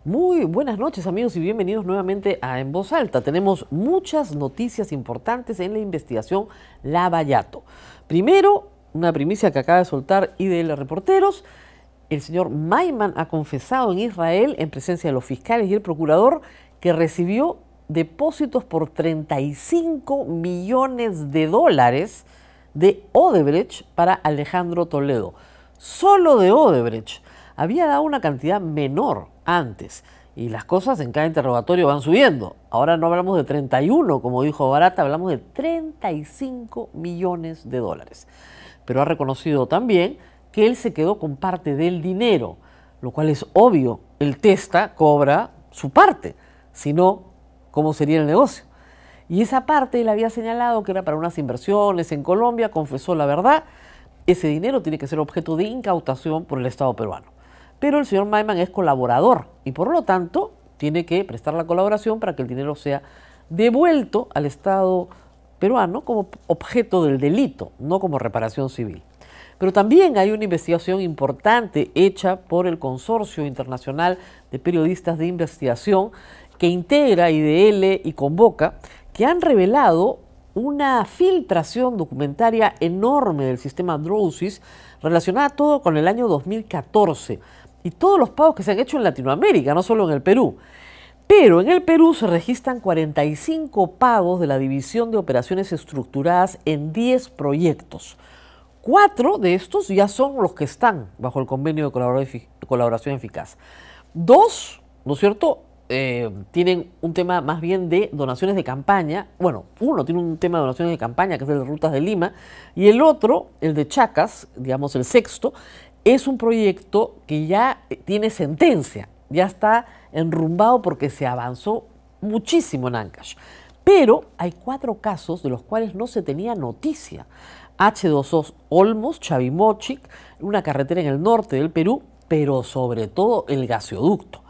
Muy buenas noches, amigos, y bienvenidos nuevamente a En Voz Alta. Tenemos muchas noticias importantes en la investigación Lavallato. Primero, una primicia que acaba de soltar IDL Reporteros. El señor Maiman ha confesado en Israel, en presencia de los fiscales y el procurador, que recibió depósitos por 35 millones de dólares de Odebrecht para Alejandro Toledo. Solo de Odebrecht. Había dado una cantidad menor antes y las cosas en cada interrogatorio van subiendo. Ahora no hablamos de 31, como dijo Barata, hablamos de 35 millones de dólares. Pero ha reconocido también que él se quedó con parte del dinero, lo cual es obvio. El testa cobra su parte, si no, ¿cómo sería el negocio? Y esa parte él había señalado que era para unas inversiones en Colombia, confesó la verdad. Ese dinero tiene que ser objeto de incautación por el Estado peruano. Pero el señor Maiman es colaborador y por lo tanto tiene que prestar la colaboración para que el dinero sea devuelto al Estado peruano como objeto del delito, no como reparación civil. Pero también hay una investigación importante hecha por el Consorcio Internacional de Periodistas de Investigación que integra IDL y Convoca, que han revelado una filtración documentaria enorme del sistema Drosys relacionada todo con el año 2014 y todos los pagos que se han hecho en Latinoamérica, no solo en el Perú. Pero en el Perú se registran 45 pagos de la División de Operaciones Estructuradas en 10 proyectos. 4 de estos ya son los que están bajo el convenio de colaboración eficaz. 2, ¿no es cierto?, tienen un tema más bien de donaciones de campaña. Bueno, uno tiene un tema de donaciones de campaña, que es el de Rutas de Lima, y el otro, el de Chacas, digamos el sexto, es un proyecto que ya tiene sentencia, ya está enrumbado porque se avanzó muchísimo en Ancash. Pero hay 4 casos de los cuales no se tenía noticia. H2O Olmos, Chavimochic, una carretera en el norte del Perú, pero sobre todo el gasoducto.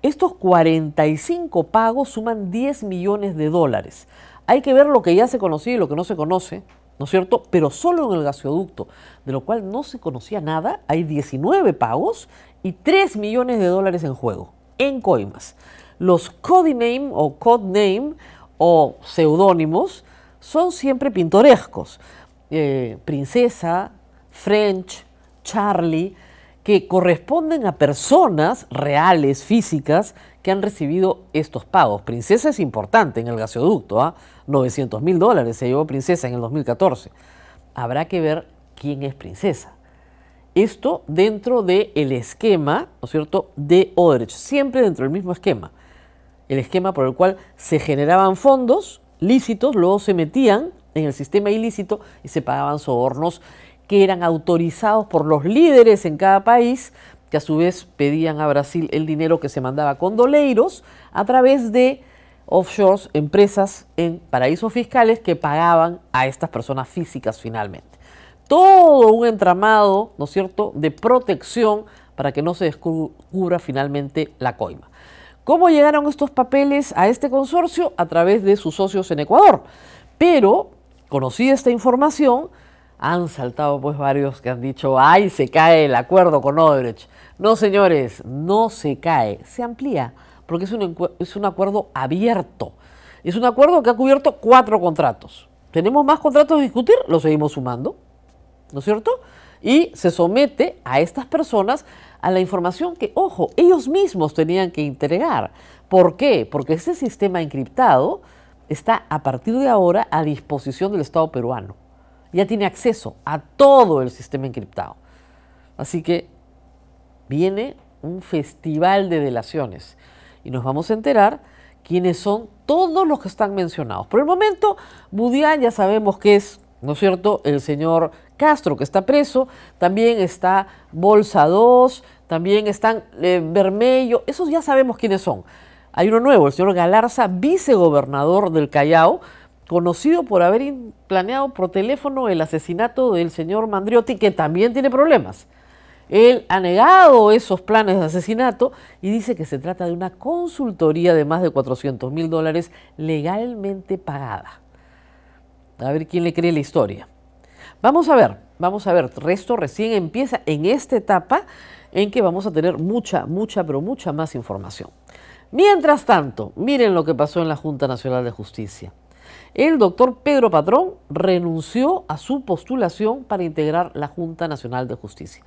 Estos 45 pagos suman 10 millones de dólares. Hay que ver lo que ya se conocía y lo que no se conoce, ¿no es cierto? Pero solo en el gasoducto, de lo cual no se conocía nada, hay 19 pagos y 3 millones de dólares en juego, en coimas. Los codename o seudónimos son siempre pintorescos. Princesa, French, Charlie, que corresponden a personas reales, físicas, que han recibido estos pagos. Princesa es importante en el gasoducto, 900.000 dólares se llevó Princesa en el 2014. Habrá que ver quién es Princesa. Esto dentro del esquema, ¿no es cierto?, de Odebrecht, siempre dentro del mismo esquema. El esquema por el cual se generaban fondos lícitos, luego se metían en el sistema ilícito y se pagaban sobornos que eran autorizados por los líderes en cada país, que a su vez pedían a Brasil el dinero que se mandaba con doleiros a través de offshores, empresas en paraísos fiscales que pagaban a estas personas físicas finalmente. Todo un entramado, ¿no es cierto?, de protección para que no se descubra finalmente la coima. ¿Cómo llegaron estos papeles a este consorcio? A través de sus socios en Ecuador. Pero, conocida esta información, han saltado pues varios que han dicho, ¡ay, se cae el acuerdo con Odebrecht! No, señores, no se cae, se amplía, porque es un acuerdo abierto. Es un acuerdo que ha cubierto 4 contratos. ¿Tenemos más contratos a discutir? Los seguimos sumando, ¿no es cierto? Y se somete a estas personas a la información que, ojo, ellos mismos tenían que entregar. ¿Por qué? Porque ese sistema encriptado está a partir de ahora a disposición del Estado peruano. Ya tiene acceso a todo el sistema encriptado. Así que viene un festival de delaciones y nos vamos a enterar quiénes son todos los que están mencionados. Por el momento, Budián ya sabemos que es, ¿no es cierto?, el señor Castro, que está preso. También está Bolsa 2, también están Bermello, esos ya sabemos quiénes son. Hay uno nuevo, el señor Galarza, vicegobernador del Callao, conocido por haber planeado por teléfono el asesinato del señor Mandriotti, que también tiene problemas. Él ha negado esos planes de asesinato y dice que se trata de una consultoría de más de 400.000 dólares legalmente pagada. A ver quién le cree la historia. Vamos a ver, resto recién empieza en esta etapa en que vamos a tener mucha, pero mucha más información. Mientras tanto, miren lo que pasó en la Junta Nacional de Justicia. El doctor Pedro Patrón renunció a su postulación para integrar la Junta Nacional de Justicia.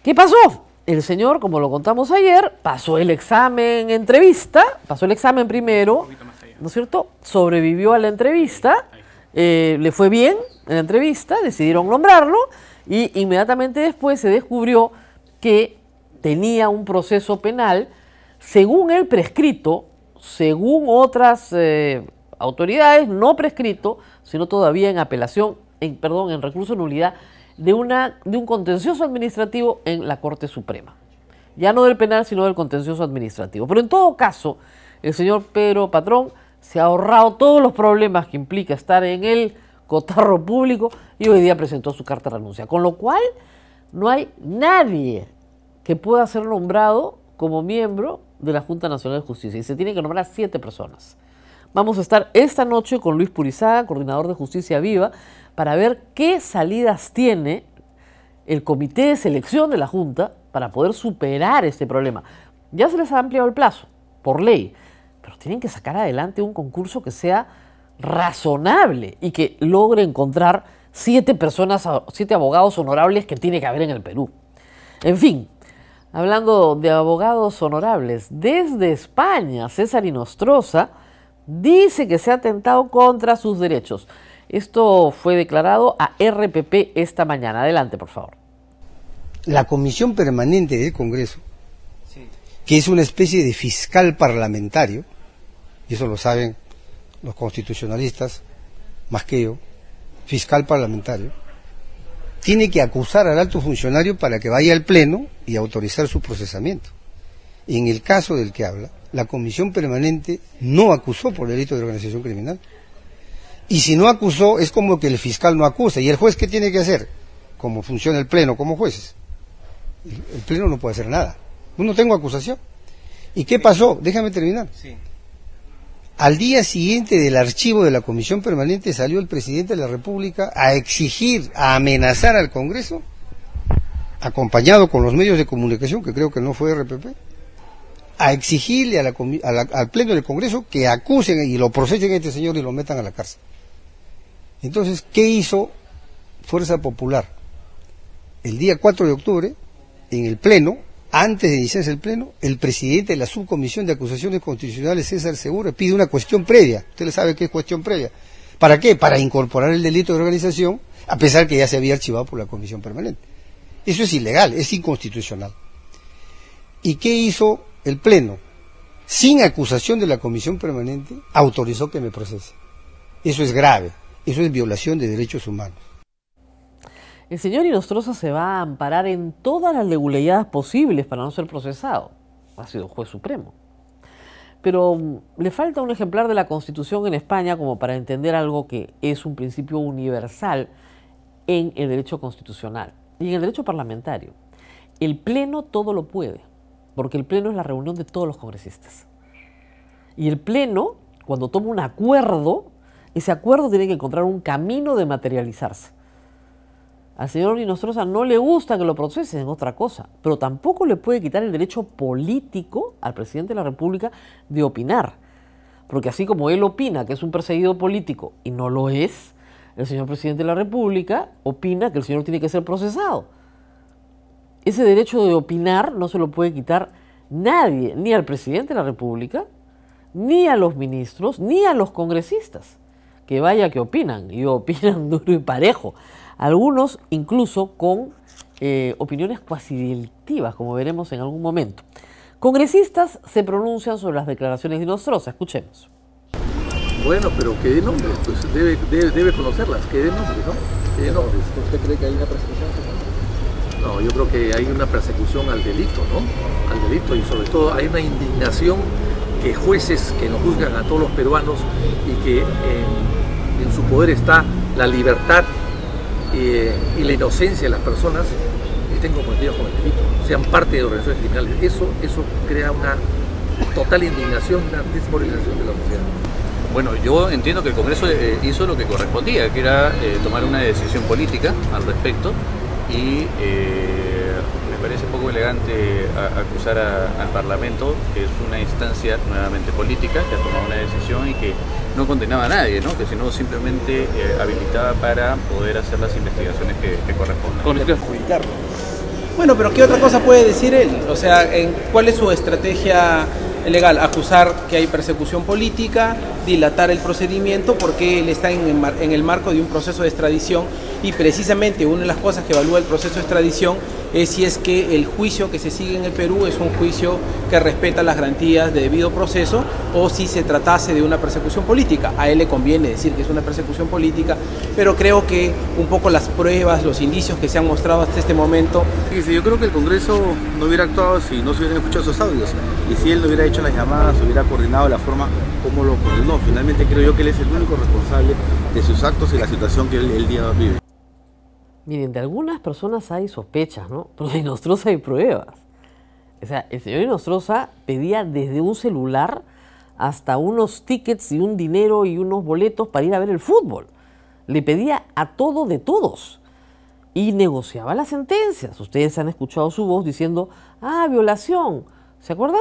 ¿Qué pasó? El señor, como lo contamos ayer, pasó el examen primero, ¿no es cierto? Sobrevivió a la entrevista, le fue bien en la entrevista, decidieron nombrarlo y inmediatamente después se descubrió que tenía un proceso penal, según el prescrito, según otras autoridades, no prescrito, sino todavía en apelación, en recurso de nulidad, de un contencioso administrativo en la Corte Suprema. Ya no del penal, sino del contencioso administrativo. Pero en todo caso, el señor Pedro Patrón se ha ahorrado todos los problemas que implica estar en el cotarro público y hoy día presentó su carta de renuncia. Con lo cual, no hay nadie que pueda ser nombrado como miembro de la Junta Nacional de Justicia y se tienen que nombrar a 7 personas. Vamos a estar esta noche con Luis Purizaga, coordinador de Justicia Viva, para ver qué salidas tiene el comité de selección de la Junta para poder superar este problema. Ya se les ha ampliado el plazo, por ley, pero tienen que sacar adelante un concurso que sea razonable y que logre encontrar 7 abogados honorables que tiene que haber en el Perú. En fin, hablando de abogados honorables, desde España, César Inostroza dice que se ha atentado contra sus derechos. Esto fue declarado a RPP esta mañana. Adelante, por favor. La Comisión Permanente del Congreso, que es una especie de fiscal parlamentario, y eso lo saben los constitucionalistas, más que yo, fiscal parlamentario, tiene que acusar al alto funcionario para que vaya al Pleno y autorizar su procesamiento. En el caso del que habla, la Comisión Permanente no acusó por delito de organización criminal. Y si no acusó, es como que el fiscal no acusa. ¿Y el juez qué tiene que hacer? Como funciona el Pleno como jueces. El Pleno no puede hacer nada. No tengo acusación. ¿Y qué pasó? Déjame terminar. Sí. Al día siguiente del archivo de la Comisión Permanente salió el presidente de la República a exigir, a amenazar al Congreso, acompañado con los medios de comunicación, que creo que no fue RPP, a exigirle al Pleno del Congreso que acusen y lo procesen a este señor y lo metan a la cárcel. Entonces, ¿qué hizo Fuerza Popular? El día 4 de octubre, en el Pleno, antes de iniciarse el Pleno, el presidente de la Subcomisión de Acusaciones Constitucionales, César Segura, pide una cuestión previa. Usted sabe qué es cuestión previa. ¿Para qué? Para incorporar el delito de organización, a pesar que ya se había archivado por la Comisión Permanente. Eso es ilegal, es inconstitucional. ¿Y qué hizo el Pleno? Sin acusación de la Comisión Permanente, autorizó que me procese. Eso es grave, eso es violación de derechos humanos. El señor Inostroza se va a amparar en todas las leguleyadas posibles para no ser procesado. Ha sido juez supremo. Pero le falta un ejemplar de la Constitución en España como para entender algo que es un principio universal en el derecho constitucional y en el derecho parlamentario. El Pleno todo lo puede, porque el Pleno es la reunión de todos los congresistas. Y el Pleno, cuando toma un acuerdo, ese acuerdo tiene que encontrar un camino de materializarse. Al señor Inostroza no le gusta que lo procesen en otra cosa, pero tampoco le puede quitar el derecho político al presidente de la República de opinar. Porque así como él opina que es un perseguido político y no lo es, el señor presidente de la República opina que el señor tiene que ser procesado. Ese derecho de opinar no se lo puede quitar nadie, ni al presidente de la República, ni a los ministros, ni a los congresistas. Que vaya que opinan, y opinan duro y parejo. Algunos incluso con opiniones cuasi delictivas, como veremos en algún momento. Congresistas se pronuncian sobre las declaraciones de Inostroza. Escuchemos. Bueno, pero que dé nombres, pues debe conocerlas, que dé nombres, ¿no? Que dé nombres. ¿Usted cree que hay una persecución? No, yo creo que hay una persecución al delito, ¿no? Al delito, y sobre todo hay una indignación que jueces que nos juzgan a todos los peruanos y que en su poder está la libertad y la inocencia de las personas, estén comprometidos con el delito, sean parte de organizaciones criminales. Eso crea una total indignación, una desmoralización de la sociedad. Bueno, yo entiendo que el Congreso hizo lo que correspondía, que era tomar una decisión política al respecto, y me parece poco elegante acusar al Parlamento, que es una instancia nuevamente política, que ha tomado una decisión y que no condenaba a nadie, ¿no? Que sino simplemente habilitaba para poder hacer las investigaciones que corresponden. Bueno, pero ¿qué otra cosa puede decir él? O sea, ¿cuál es su estrategia legal? Acusar que hay persecución política, dilatar el procedimiento porque él está en el marco de un proceso de extradición, y precisamente una de las cosas que evalúa el proceso de extradición es si es que el juicio que se sigue en el Perú es un juicio que respeta las garantías de debido proceso o si se tratase de una persecución política. A él le conviene decir que es una persecución política, pero creo que un poco las pruebas, los indicios que se han mostrado hasta este momento... Yo creo que el Congreso no hubiera actuado si no se hubieran escuchado esos audios, y si él no hubiera hecho las llamadas, hubiera coordinado la forma como lo coordinó. Finalmente creo yo que él es el único responsable de sus actos y la situación que él el día vive. Miren, de algunas personas hay sospechas, ¿no? Pero de Inostroza hay pruebas. O sea, el señor Inostroza pedía desde un celular hasta unos tickets y un dinero y unos boletos para ir a ver el fútbol. Le pedía a todo de todos. Y negociaba las sentencias. Ustedes han escuchado su voz diciendo, violación. ¿Se acuerdan?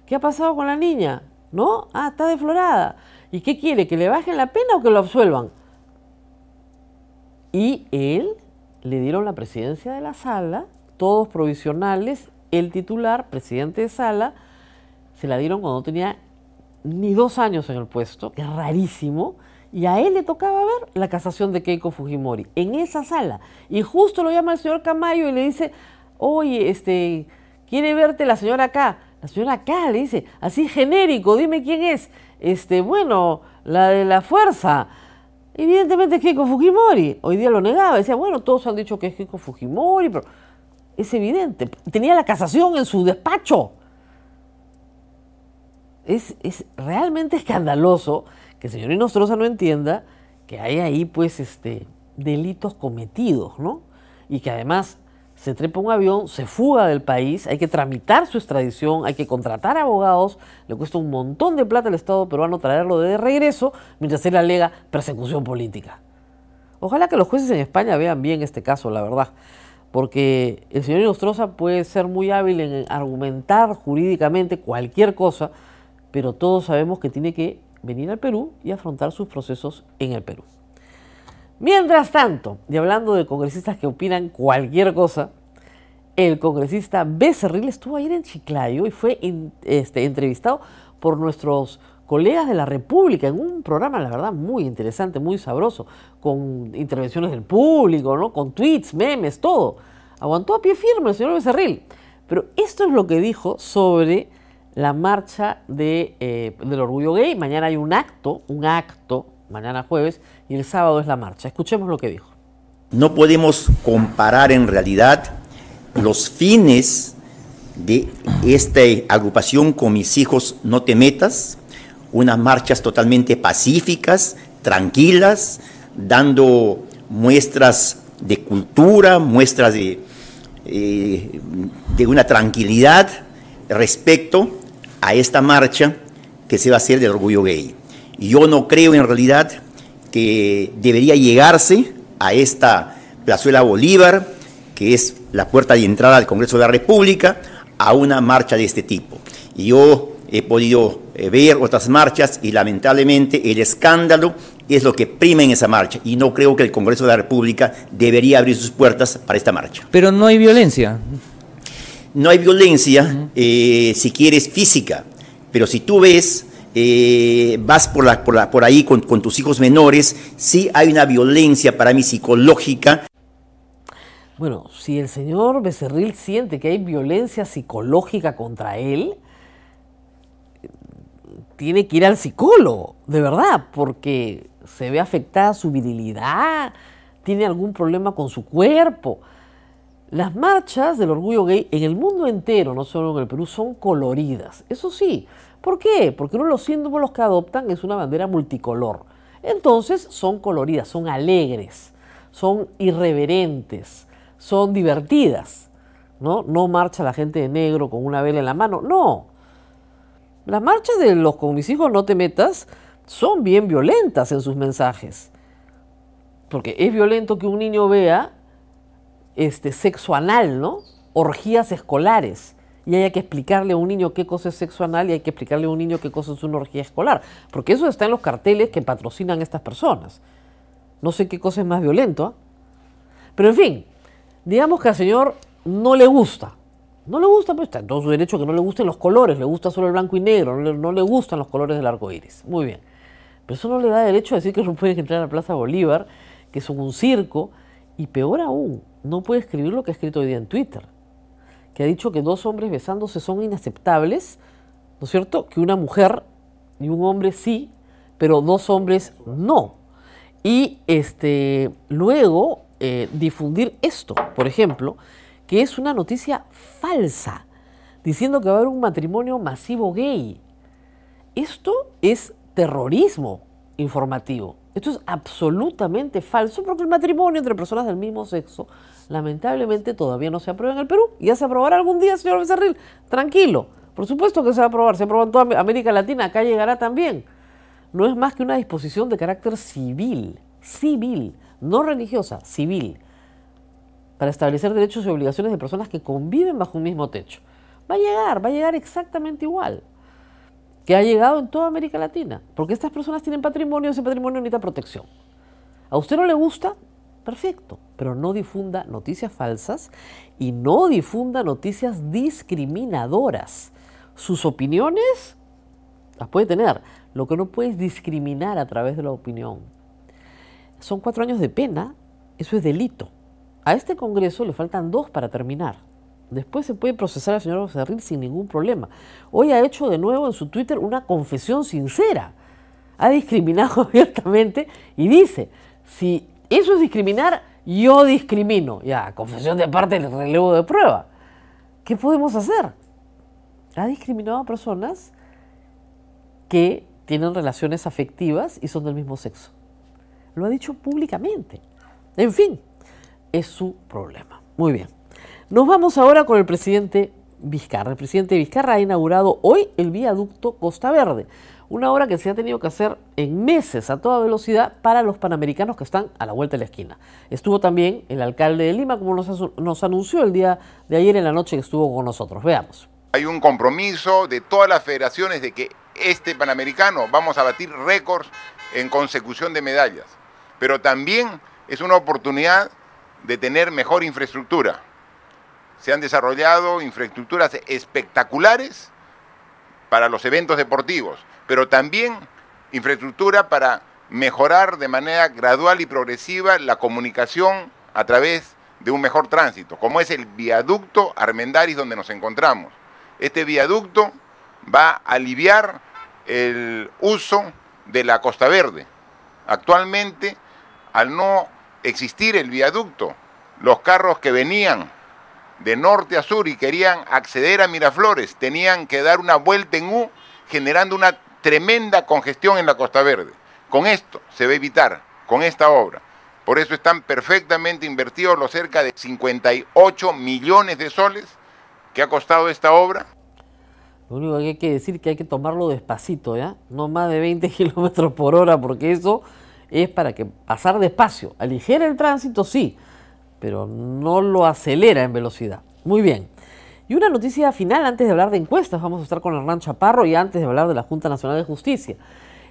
¿Qué ha pasado con la niña? ¿No? Está deflorada. ¿Y qué quiere? ¿Que le bajen la pena o que lo absuelvan? Y él... le dieron la presidencia de la sala, todos provisionales, el titular, presidente de sala, se la dieron cuando no tenía ni 2 años en el puesto, que es rarísimo, y a él le tocaba ver la casación de Keiko Fujimori, en esa sala. Y justo lo llama el señor Camayo y le dice, oye, quiere verte la señora acá. La señora acá le dice, así genérico, dime quién es. Bueno, la de la fuerza. Evidentemente es Keiko Fujimori. Hoy día lo negaba, decía, bueno, todos han dicho que es Keiko Fujimori, pero es evidente. Tenía la casación en su despacho. Es realmente escandaloso que el señor Inostroza no entienda que hay ahí, pues, delitos cometidos, ¿no? Y que además se trepa un avión, se fuga del país, hay que tramitar su extradición, hay que contratar abogados, le cuesta un montón de plata al Estado peruano traerlo de regreso, mientras él alega persecución política. Ojalá que los jueces en España vean bien este caso, la verdad, porque el señor Inostroza puede ser muy hábil en argumentar jurídicamente cualquier cosa, pero todos sabemos que tiene que venir al Perú y afrontar sus procesos en el Perú. Mientras tanto, y hablando de congresistas que opinan cualquier cosa, el congresista Becerril estuvo ayer en Chiclayo y fue entrevistado por nuestros colegas de la República en un programa, la verdad, muy interesante, muy sabroso, con intervenciones del público, ¿no? Con tweets, memes, todo. Aguantó a pie firme el señor Becerril. Pero esto es lo que dijo sobre la marcha del orgullo gay. Mañana hay un acto, mañana jueves, y el sábado es la marcha. Escuchemos lo que dijo. No podemos comparar en realidad los fines de esta agrupación con Mis Hijos No Te Metas, unas marchas totalmente pacíficas, tranquilas, dando muestras de cultura, muestras de una tranquilidad respecto a esta marcha que se va a hacer del orgullo gay. Yo no creo en realidad que debería llegarse a esta Plazuela Bolívar, que es la puerta de entrada al Congreso de la República, a una marcha de este tipo. Yo he podido ver otras marchas y lamentablemente el escándalo es lo que prima en esa marcha, y no creo que el Congreso de la República debería abrir sus puertas para esta marcha. Pero no hay violencia. No hay violencia, si quieres, física, pero si tú ves... vas por ahí con tus hijos menores, sí hay una violencia para mí psicológica. Bueno, si el señor Becerril siente que hay violencia psicológica contra él, tiene que ir al psicólogo, de verdad, porque se ve afectada su virilidad, tiene algún problema con su cuerpo. Las marchas del orgullo gay en el mundo entero, no solo en el Perú, son coloridas, eso sí. ¿Por qué? Porque uno de los símbolos que adoptan es una bandera multicolor. Entonces son coloridas, son alegres, son irreverentes, son divertidas, ¿no? No marcha la gente de negro con una vela en la mano, no. Las marchas de los Con Mis Hijos No Te Metas son bien violentas en sus mensajes. Porque es violento que un niño vea sexo anal, ¿no? Orgías escolares. Y hay que explicarle a un niño qué cosa es sexo anal y hay que explicarle a un niño qué cosa es una orgía escolar. Porque eso está en los carteles que patrocinan estas personas. No sé qué cosa es más violento, ¿eh? Pero en fin, digamos que al señor no le gusta. No le gusta, pues está en todo su derecho que no le gusten los colores, le gusta solo el blanco y negro, no le gustan los colores del arco iris. Muy bien. Pero eso no le da derecho a decir que no pueden entrar a la Plaza Bolívar, que son un circo, y peor aún, no puede escribir lo que ha escrito hoy día en Twitter, que ha dicho que 2 hombres besándose son inaceptables, ¿no es cierto? Que una mujer y un hombre sí, pero 2 hombres no. Y luego difundir esto, por ejemplo, que es una noticia falsa, diciendo que va a haber un matrimonio masivo gay. Esto es terrorismo informativo. Esto es absolutamente falso porque el matrimonio entre personas del mismo sexo lamentablemente todavía no se aprueba en el Perú. Ya se aprobará algún día, señor Becerril. Tranquilo. Por supuesto que se va a aprobar. Se aprobó en toda América Latina. Acá llegará también. No es más que una disposición de carácter civil. Civil. No religiosa. Civil. Para establecer derechos y obligaciones de personas que conviven bajo un mismo techo. Va a llegar exactamente igual que ha llegado en toda América Latina, porque estas personas tienen patrimonio, ese patrimonio necesita protección. ¿A usted no le gusta? Perfecto, pero no difunda noticias falsas y no difunda noticias discriminadoras. Sus opiniones las puede tener, lo que no puede es discriminar a través de la opinión. Son 4 años de pena, eso es delito. A este Congreso le faltan 2 para terminar. Después se puede procesar al señor Becerril sin ningún problema. Hoy ha hecho de nuevo en su Twitter una confesión sincera. Ha discriminado abiertamente y dice, si eso es discriminar, yo discrimino. Ya, confesión de parte del relevo de prueba. ¿Qué podemos hacer? Ha discriminado a personas que tienen relaciones afectivas y son del mismo sexo. Lo ha dicho públicamente. En fin, es su problema. Muy bien. Nos vamos ahora con el presidente Vizcarra. El presidente Vizcarra ha inaugurado hoy el viaducto Costa Verde, una obra que se ha tenido que hacer en meses a toda velocidad para los panamericanos que están a la vuelta de la esquina. Estuvo también el alcalde de Lima, como nos anunció el día de ayer en la noche que estuvo con nosotros. Veamos. Hay un compromiso de todas las federaciones de que este Panamericano vamos a batir récords en consecución de medallas, pero también es una oportunidad de tener mejor infraestructura. Se han desarrollado infraestructuras espectaculares para los eventos deportivos, pero también infraestructura para mejorar de manera gradual y progresiva la comunicación a través de un mejor tránsito, como es el viaducto Armendáriz donde nos encontramos. Este viaducto va a aliviar el uso de la Costa Verde. Actualmente, al no existir el viaducto, los carros que venían de norte a sur y querían acceder a Miraflores tenían que dar una vuelta en U, generando una tremenda congestión en la Costa Verde. Con esto se va a evitar, con esta obra. Por eso están perfectamente invertidos los cerca de 58 millones de soles que ha costado esta obra. Lo único que hay que decir es que hay que tomarlo despacito, ¿ya? No más de 20 kilómetros por hora, porque eso es para que pasar despacio. Aligera el tránsito, sí, pero no lo acelera en velocidad. Muy bien. Y una noticia final, antes de hablar de encuestas, vamos a estar con Hernán Chaparro y antes de hablar de la Junta Nacional de Justicia.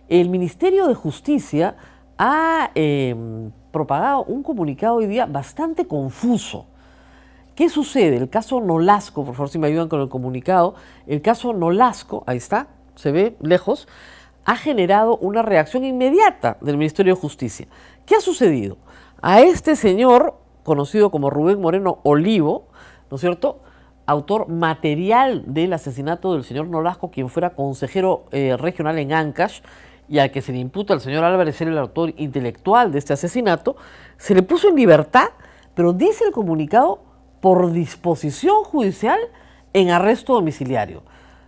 El Ministerio de Justicia ha propagado un comunicado hoy día bastante confuso. ¿Qué sucede? El caso Nolasco, por favor si me ayudan con el comunicado, el caso Nolasco, ahí está, se ve lejos, ha generado una reacción inmediata del Ministerio de Justicia. ¿Qué ha sucedido? A este señor, conocido como Rubén Moreno Olivo, ¿no es cierto?, autor material del asesinato del señor Nolasco, quien fuera consejero regional en Ancash, y al que se le imputa al señor Álvarez ser el autor intelectual de este asesinato, se le puso en libertad, pero dice el comunicado, por disposición judicial en arresto domiciliario,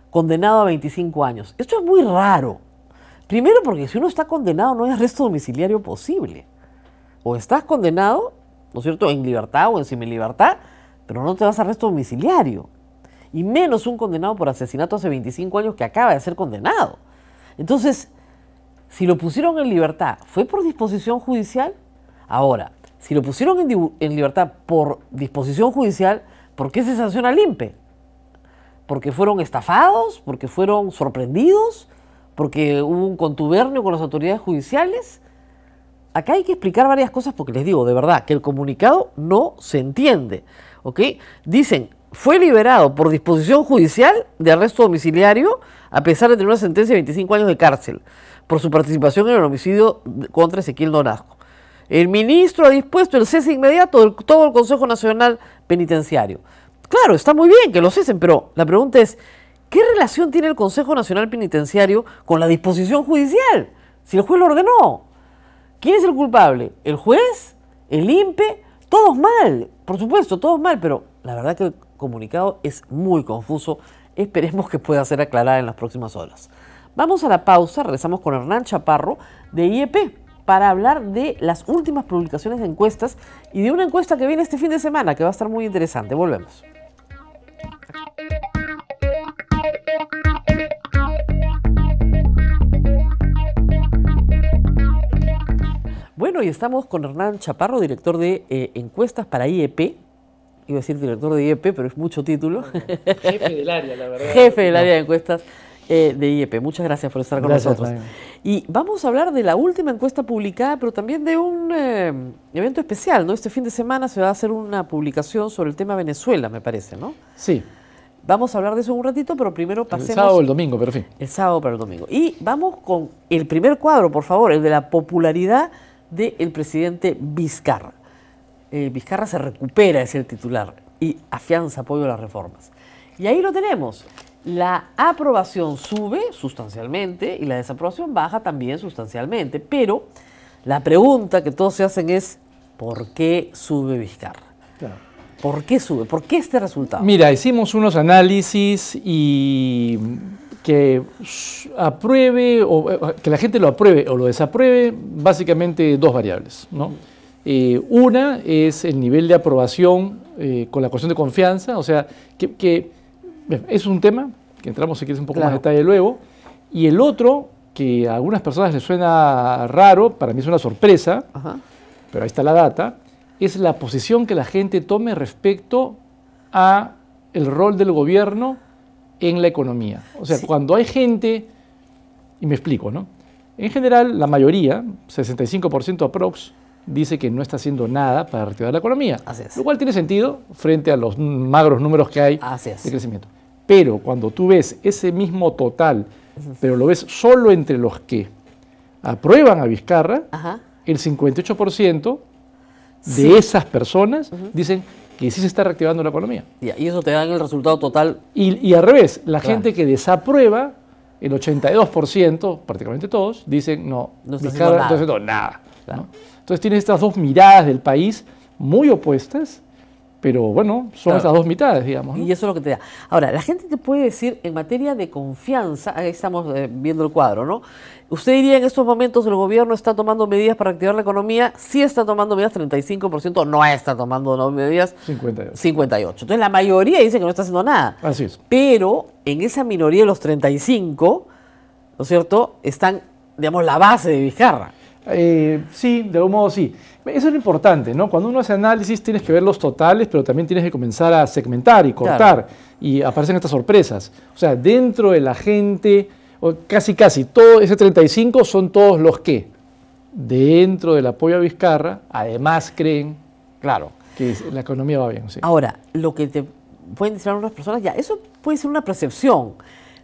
condenado a 25 años. Esto es muy raro. Primero porque si uno está condenado no hay arresto domiciliario posible. O estás condenado, ¿no es cierto?, en libertad o en semilibertad, pero no te vas a arresto domiciliario. Y menos un condenado por asesinato hace 25 años que acaba de ser condenado. Entonces, si lo pusieron en libertad, ¿fue por disposición judicial? Ahora, Si lo pusieron en libertad por disposición judicial, ¿por qué se sanciona al INPE? ¿Porque fueron estafados? ¿Porque fueron sorprendidos? ¿Porque hubo un contubernio con las autoridades judiciales? Acá hay que explicar varias cosas porque les digo, de verdad, que el comunicado no se entiende, ¿ok? Dicen, fue liberado por disposición judicial de arresto domiciliario a pesar de tener una sentencia de 25 años de cárcel por su participación en el homicidio contra Ezequiel Nolasco. El ministro ha dispuesto el cese inmediato de todo el Consejo Nacional Penitenciario. Claro, está muy bien que lo cesen, pero la pregunta es, ¿qué relación tiene el Consejo Nacional Penitenciario con la disposición judicial? Si el juez lo ordenó. ¿Quién es el culpable? ¿El juez? ¿El INPE? Todos mal, por supuesto, todos mal, pero la verdad que el comunicado es muy confuso. Esperemos que pueda ser aclarada en las próximas horas. Vamos a la pausa, regresamos con Hernán Chaparro de IEP para hablar de las últimas publicaciones de encuestas y de una encuesta que viene este fin de semana que va a estar muy interesante. Volvemos. Bueno, y estamos con Hernán Chaparro, director de encuestas para IEP. Iba a decir director de IEP, pero es mucho título. Jefe del área, la verdad. Jefe del área de encuestas de IEP. Muchas gracias por estar con nosotros. Ryan. Y vamos a hablar de la última encuesta publicada, pero también de un evento especial, ¿no? Este fin de semana se va a hacer una publicación sobre el tema Venezuela, me parece, ¿no? Sí. Vamos a hablar de eso en un ratito, pero primero pasemos... El sábado o el domingo, pero en fin. El sábado para el domingo. Y vamos con el primer cuadro, por favor, el de la popularidad del presidente Vizcarra. Vizcarra se recupera, es el titular, y afianza apoyo a las reformas. Y ahí lo tenemos. La aprobación sube sustancialmente y la desaprobación baja también sustancialmente. Pero la pregunta que todos se hacen es, ¿por qué sube Vizcarra? Claro. ¿Por qué sube? ¿Por qué este resultado? Mira, hicimos unos análisis y que apruebe o que la gente lo apruebe o lo desapruebe, básicamente dos variables, ¿no? Una es el nivel de aprobación con la cuestión de confianza, o sea, que es un tema, que entramos si quieres un poco más de detalle luego, y el otro, que a algunas personas les suena raro, para mí es una sorpresa, pero ahí está la data, es la posición que la gente tome respecto a el rol del gobierno en la economía. O sea, cuando hay gente, y me explico, ¿no? En general, la mayoría, 65% aprox, dice que no está haciendo nada para reactivar la economía. Así es. Lo cual tiene sentido frente a los magros números que hay de crecimiento. Pero cuando tú ves ese mismo total, pero lo ves solo entre los que aprueban a Vizcarra, el 58% de esas personas dicen que sí se está reactivando la economía. Y eso te da el resultado total. Y al revés, la gente que desaprueba, el 82%, prácticamente todos, dicen no Vizcarra no está haciendo nada. ¿No? Entonces tienes estas dos miradas del país muy opuestas, pero bueno, son esas dos mitades, digamos, ¿no? Y eso es lo que te da. Ahora, la gente te puede decir, en materia de confianza, ahí estamos viendo el cuadro, ¿no? ¿Usted diría en estos momentos el gobierno está tomando medidas para activar la economía? Sí está tomando medidas, 35%, no está tomando medidas, 58%. Entonces la mayoría dice que no está haciendo nada. Así es. Pero en esa minoría de los 35, ¿no es cierto?, están, digamos, la base de Vizcarra. Sí, de algún modo sí. Eso es lo importante, ¿no? Cuando uno hace análisis tienes que ver los totales, pero también tienes que comenzar a segmentar y cortar. Y aparecen estas sorpresas. O sea, dentro de la gente, casi todo ese 35 son todos los que, dentro del apoyo a Vizcarra, además creen que la economía va bien. Sí. Ahora, lo que te pueden decir algunas personas, ya, eso puede ser una percepción,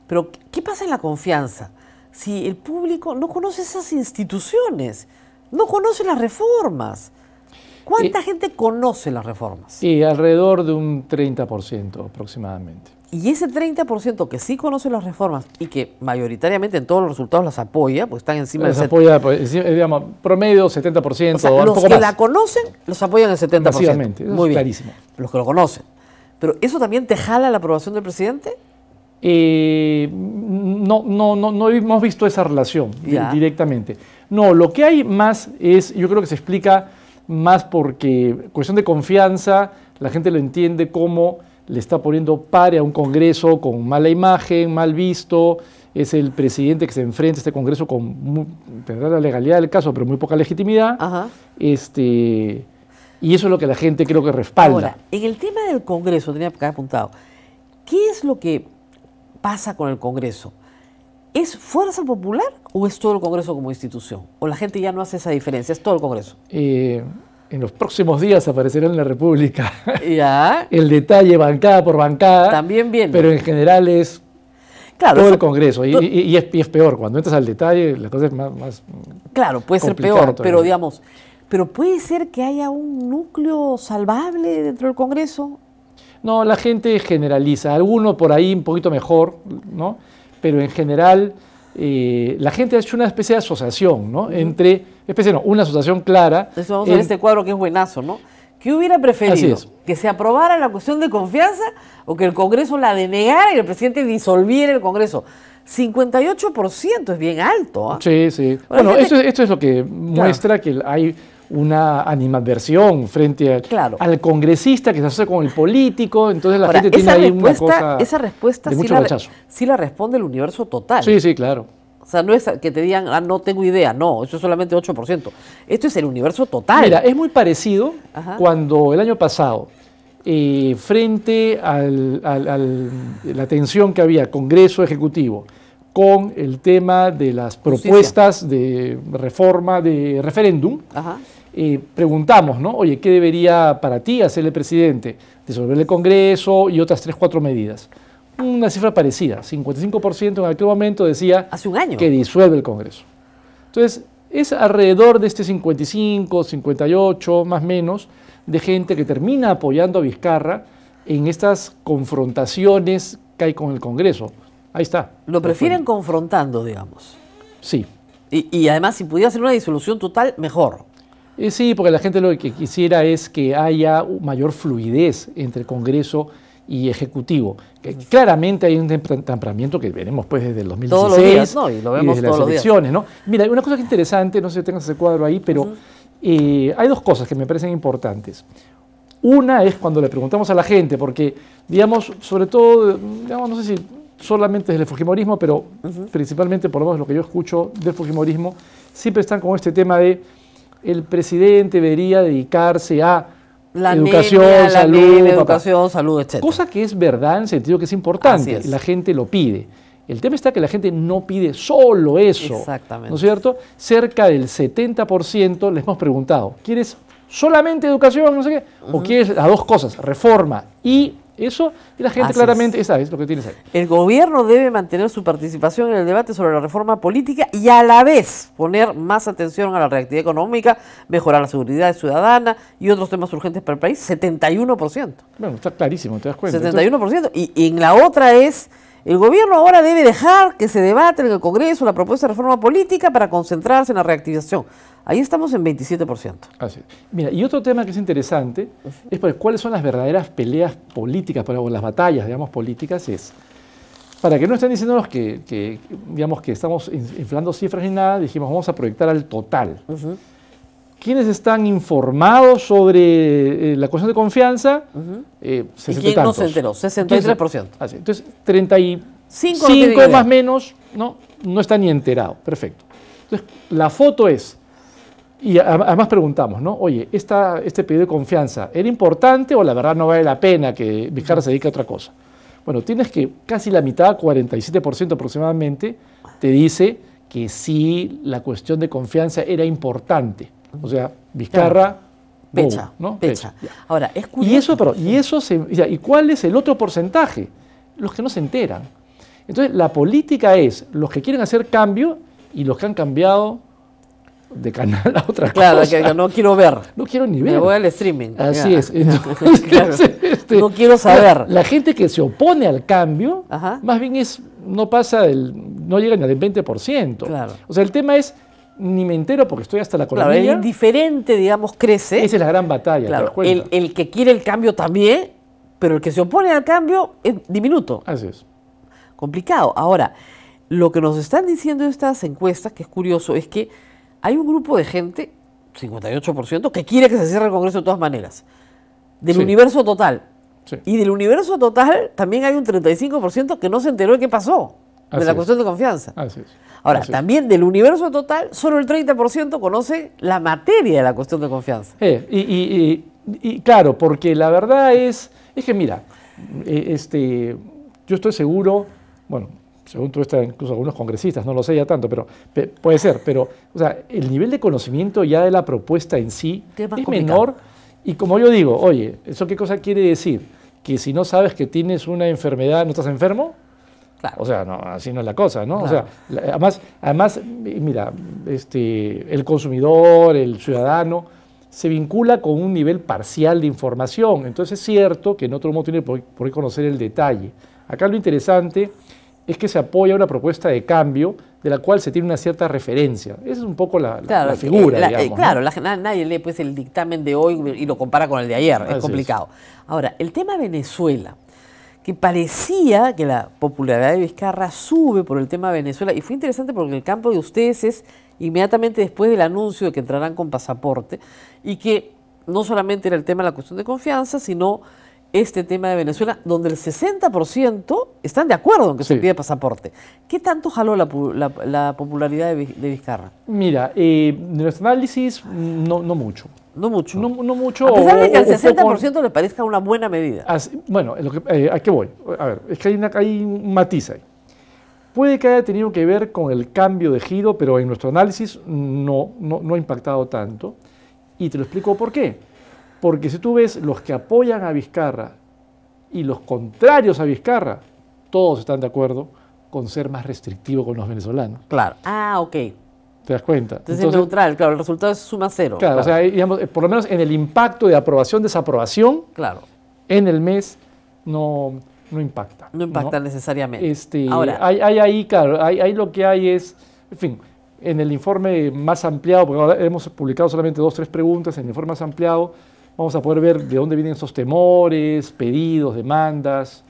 pero ¿qué pasa en la confianza? Si el público no conoce esas instituciones, no conoce las reformas. ¿Cuánta gente conoce las reformas? Alrededor de un 30% aproximadamente. Y ese 30% que sí conoce las reformas y que mayoritariamente en todos los resultados las apoya, pues están encima del 70%. Apoya, pues, digamos, promedio 70%. O sea, un los poco que más. la conocen los apoyan el 70%. Masivamente, eso muy es bien. clarísimo. Los que lo conocen. Pero ¿eso también te jala la aprobación del presidente? No hemos visto esa relación directamente. No, lo que hay más es, yo creo que se explica más porque cuestión de confianza, la gente lo entiende como le está poniendo pare a un Congreso con mala imagen, mal visto, es el presidente que se enfrenta a este Congreso con, tendrá la legalidad del caso, pero muy poca legitimidad. Y eso es lo que la gente creo que respalda. Ahora, en el tema del Congreso, tenía acá apuntado, ¿qué es lo que pasa con el Congreso? ¿Es fuerza popular o es todo el Congreso como institución? ¿O la gente ya no hace esa diferencia? ¿Es todo el Congreso? En los próximos días aparecerá en la República Ya. el detalle bancada por bancada. También viene. Pero en general es Claro, todo eso- el Congreso. Y es peor. Cuando entras al detalle, la cosa es más Claro, puede ser complicado peor, todavía. pero digamos, pero puede ser que haya un núcleo salvable dentro del Congreso. No, la gente generaliza. Alguno por ahí un poquito mejor, ¿no? Pero en general la gente ha hecho una especie de asociación, ¿no? Una asociación clara. Entonces vamos a ver este cuadro que es buenazo, ¿no? ¿Qué hubiera preferido? Así es. ¿Que se aprobara la cuestión de confianza o que el Congreso la denegara y el presidente disolviera el Congreso? 58% es bien alto. ¿Ah? Sí, sí. Bueno, Bueno, hay gente- esto es lo que muestra que hay una animadversión frente al congresista que se asocia con el político, entonces la Ahora, gente tiene ahí una cosa esa respuesta de sí mucho la, rechazo. sí la responde el universo total. Sí, sí, claro. O sea, no es que te digan, no tengo idea, no, eso es solamente 8%. Esto es el universo total. Mira, es muy parecido Ajá. cuando el año pasado, frente a la tensión que había Congreso Ejecutivo con el tema de las propuestas de reforma de referéndum, Ajá. preguntamos, ¿no? Oye, ¿qué debería para ti hacer el presidente? Disolver el Congreso y otras 3, 4 medidas. Una cifra parecida, 55% en aquel momento decía Hace un año. que disuelve el Congreso. Entonces, es alrededor de este 55, 58, más o menos, de gente que termina apoyando a Vizcarra en estas confrontaciones que hay con el Congreso. Ahí está. Lo prefieren confrontando, digamos. Sí. Y además, si pudiera ser una disolución total, mejor. Sí, porque la gente lo que quisiera es que haya mayor fluidez entre Congreso y Ejecutivo. Que claramente hay un temperamiento que veremos pues desde el 2016 Todos los días, ¿no? Y lo vemos desde todos las los días. elecciones, ¿no? Mira, una cosa que es interesante, no sé si tengas ese cuadro ahí, pero hay dos cosas que me parecen importantes. Una es cuando le preguntamos a la gente, porque, digamos, sobre todo, digamos, no sé si solamente desde el fujimorismo, pero principalmente, por lo menos lo que yo escucho del fujimorismo, siempre están con este tema de el presidente debería dedicarse a La educación, anemia, salud, educación, salud, etc. Cosa que es verdad en el sentido que es importante, Así es. la gente lo pide. El tema está que la gente no pide solo eso, Exactamente. ¿no es cierto? Cerca del 70% les hemos preguntado, ¿quieres solamente educación, no sé qué? ¿O quieres las dos cosas, reforma y eso? Y la gente Así claramente, esa es lo que tienes ahí. El gobierno debe mantener su participación en el debate sobre la reforma política y a la vez poner más atención a la reactividad económica, mejorar la seguridad ciudadana y otros temas urgentes para el país. 71%. Bueno, está clarísimo, te das cuenta. 71%. Y en la otra es, el gobierno ahora debe dejar que se debate en el Congreso la propuesta de reforma política para concentrarse en la reactivación. Ahí estamos en 27%. Así es. Mira, y otro tema que es interesante es pues, cuáles son las verdaderas peleas políticas, o las batallas, digamos, políticas, es, para que no estén diciéndonos digamos, que estamos inflando cifras ni nada, dijimos, vamos a proyectar al total. ¿Quiénes están informados sobre la cuestión de confianza? ¿Y 60 y quién no tantos. se enteró? 63%. Así, entonces, 35 no tienen idea. más o menos no está ni enterado. Perfecto. Entonces, la foto es, y además preguntamos, ¿no? Oye, este pedido de confianza, ¿era importante o la verdad no vale la pena que Vizcarra se dedique a otra cosa? Bueno, tienes que casi la mitad, 47% aproximadamente, te dice que sí, la cuestión de confianza era importante. O sea, Vizcarra... Pecha, ¿no? pecha. Ya. Ahora, es curioso. ¿Y cuál es el otro porcentaje? Los que no se enteran. Entonces, la política es los que quieren hacer cambio y los que han cambiado de canal a otra Claro, cosa. que no quiero ver. No quiero ni ver. Me voy al streaming. Así Ya. es. Entonces, Claro. No quiero saber. La gente que se opone al cambio, más bien no llega ni al 20%. Claro. O sea, el tema es, ni me entero porque estoy hasta la Claro, coronilla. el indiferente, digamos, crece. Esa es la gran batalla, ¿te das Claro, cuenta? el que quiere el cambio también, pero el que se opone al cambio es diminuto. Así es. Complicado. Ahora, lo que nos están diciendo estas encuestas, que es curioso, es que hay un grupo de gente, 58%, que quiere que se cierre el Congreso de todas maneras. Del Sí. universo total. Sí. Y del universo total también hay un 35% que no se enteró de qué pasó, de Así la es. cuestión de confianza. Así es. Ahora, Así es. también del universo total, solo el 30% conoce la materia de la cuestión de confianza. Y claro, porque la verdad es que mira, yo estoy seguro, bueno, según tú estás, incluso algunos congresistas, no lo sé ya tanto, pero puede ser, pero o sea, el nivel de conocimiento ya de la propuesta en sí es menor, y como yo digo, oye, ¿eso qué cosa quiere decir? Que si no sabes que tienes una enfermedad, ¿no estás enfermo? Claro. O sea, no, así no es la cosa, ¿no? Claro. O sea, además, mira, el consumidor, el ciudadano, se vincula con un nivel parcial de información. Entonces es cierto que no todo el mundo tiene por qué conocer el detalle. Acá lo interesante es que se apoya una propuesta de cambio de la cual se tiene una cierta referencia. Esa es un poco la figura, digamos. Claro, ¿no? Nadie lee pues, el dictamen de hoy y lo compara con el de ayer. Es complicado. Ahora, el tema Venezuela, que parecía que la popularidad de Vizcarra sube por el tema Venezuela, y fue interesante porque el campo de ustedes es inmediatamente después del anuncio de que entrarán con pasaporte, y que no solamente era el tema de la cuestión de confianza, sino este tema de Venezuela, donde el 60% están de acuerdo en que se pide pasaporte. ¿Qué tanto jaló la popularidad de Vizcarra? Mira, de nuestro análisis, no mucho. No mucho. No mucho. A pesar de que al 60% le parezca una buena medida. Bueno, ¿a qué voy? A ver, es que hay un matiz ahí. Puede que haya tenido que ver con el cambio de giro, pero en nuestro análisis no ha impactado tanto. Y te lo explico por qué. Porque si tú ves los que apoyan a Vizcarra y los contrarios a Vizcarra, todos están de acuerdo con ser más restrictivo con los venezolanos. Claro. Ah, ok. ¿Te das cuenta? Entonces es neutral, claro, el resultado es suma cero. Claro, o sea, digamos, por lo menos en el impacto de aprobación-desaprobación, claro, en el mes no impacta. No impacta necesariamente. Ahora, hay ahí, claro, hay lo que hay es, en fin, en el informe más ampliado, porque ahora hemos publicado solamente 2 o 3 preguntas, en el informe más ampliado vamos a poder ver de dónde vienen esos temores, pedidos, demandas,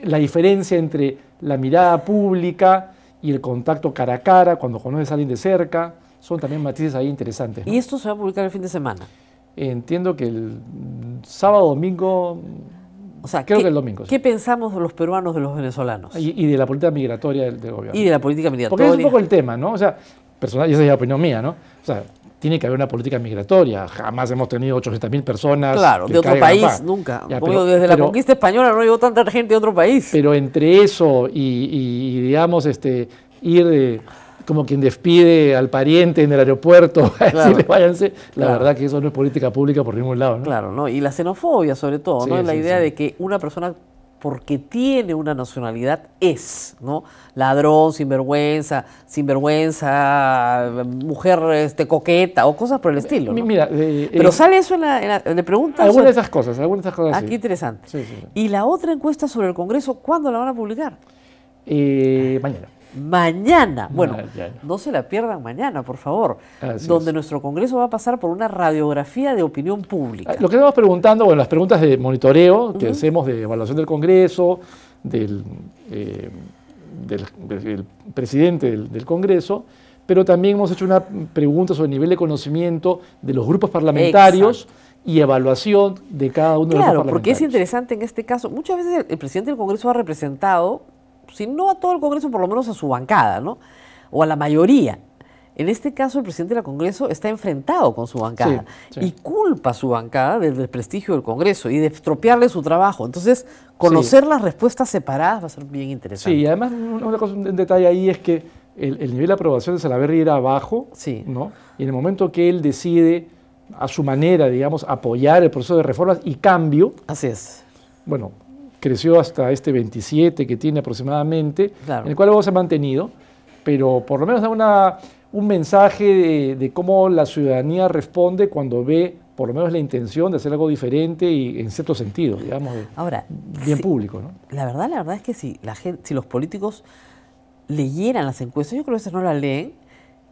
la diferencia entre la mirada pública y el contacto cara a cara, cuando conoces a alguien de cerca, son también matices ahí interesantes, ¿no? ¿Y esto se va a publicar el fin de semana? Entiendo que el sábado, domingo, o sea, creo que el domingo. Sí. ¿Qué pensamos de los peruanos de los venezolanos? Y de la política migratoria del gobierno. Y de la política migratoria. Porque es un poco el tema, ¿no? O sea, personal, y esa es la opinión mía, ¿no? O sea, tiene que haber una política migratoria. Jamás hemos tenido 800.000 personas. Claro, de otro país, nunca. Ya, desde la conquista española no llegó tanta gente de otro país. Pero entre eso y digamos, ir como quien despide al pariente en el aeropuerto, a decirle váyanse, la verdad que eso no es política pública por ningún lado, ¿no? Claro, ¿no? Y la xenofobia sobre todo, ¿no? La idea de que una persona, porque tiene una nacionalidad, ¿no? Ladrón, sinvergüenza, mujer coqueta o cosas por el estilo, ¿no? Mira, pero sale eso le preguntas. Algunas de esas cosas, Aquí sí. Interesante. Sí. Y la otra encuesta sobre el Congreso, ¿cuándo la van a publicar? Mañana. Mañana. Bueno, no se la pierdan mañana, por favor. Donde nuestro Congreso va a pasar por una radiografía de opinión pública. Lo que estamos preguntando, bueno, las preguntas de monitoreo que hacemos de evaluación del Congreso, del presidente del Congreso, pero también hemos hecho una pregunta sobre el nivel de conocimiento de los grupos parlamentarios. Exacto. Y evaluación de cada uno de los grupos parlamentarios. Porque es interesante en este caso, muchas veces el presidente del Congreso ha representado, si no a todo el Congreso, por lo menos a su bancada, ¿no? O a la mayoría. En este caso, el presidente del Congreso está enfrentado con su bancada y culpa a su bancada del desprestigio del Congreso y de estropearle su trabajo. Entonces, conocer las respuestas separadas va a ser bien interesante. Sí, y además un detalle ahí es que el nivel de aprobación de Salaverry era bajo, ¿no? Y en el momento que él decide, a su manera, digamos, apoyar el proceso de reformas y cambio. Así es. Bueno, creció hasta este 27 que tiene aproximadamente, en el cual luego se ha mantenido, pero por lo menos da un mensaje de cómo la ciudadanía responde cuando ve por lo menos la intención de hacer algo diferente y en cierto sentido, digamos, ahora, bien público, ¿no? La verdad es que si los políticos leyeran las encuestas, yo creo que a veces no las leen,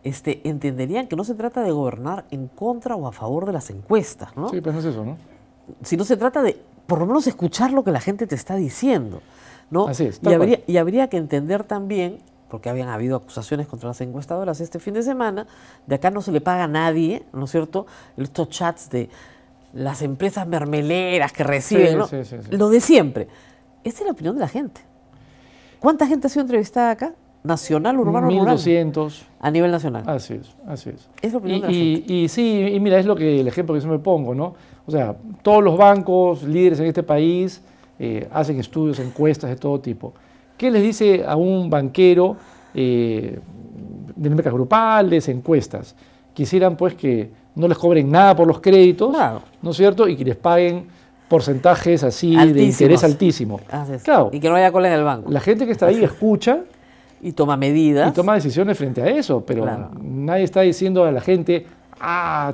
entenderían que no se trata de gobernar en contra o a favor de las encuestas, ¿no? Sí, pues no es eso, ¿no? Sino se trata de, por lo menos, escuchar lo que la gente te está diciendo, ¿no? Así es. Y habría que entender también, porque habían habido acusaciones contra las encuestadoras este fin de semana, de acá no se le paga a nadie, ¿no es cierto? Estos chats de las empresas mermeleras que reciben, ¿no? Sí. Lo de siempre. Esta es la opinión de la gente. ¿Cuánta gente ha sido entrevistada acá? nacional, urbano, 1.200. rural. A nivel nacional. Así es, así es. Es la opinión de la gente. Y sí, y mira, es lo que el ejemplo que yo me pongo, ¿no? O sea, todos los bancos líderes en este país hacen estudios, encuestas de todo tipo. ¿Qué les dice a un banquero de mercados grupales, encuestas? Quisieran pues que no les cobren nada por los créditos, Claro. ¿no es cierto? Y que les paguen porcentajes así de Altísimos. interés altísimo. Así es. Claro, Y que no haya cola en el banco. la gente que está ahí escucha Y toma medidas. y toma decisiones frente a eso, pero Claro. nadie está diciendo a la gente,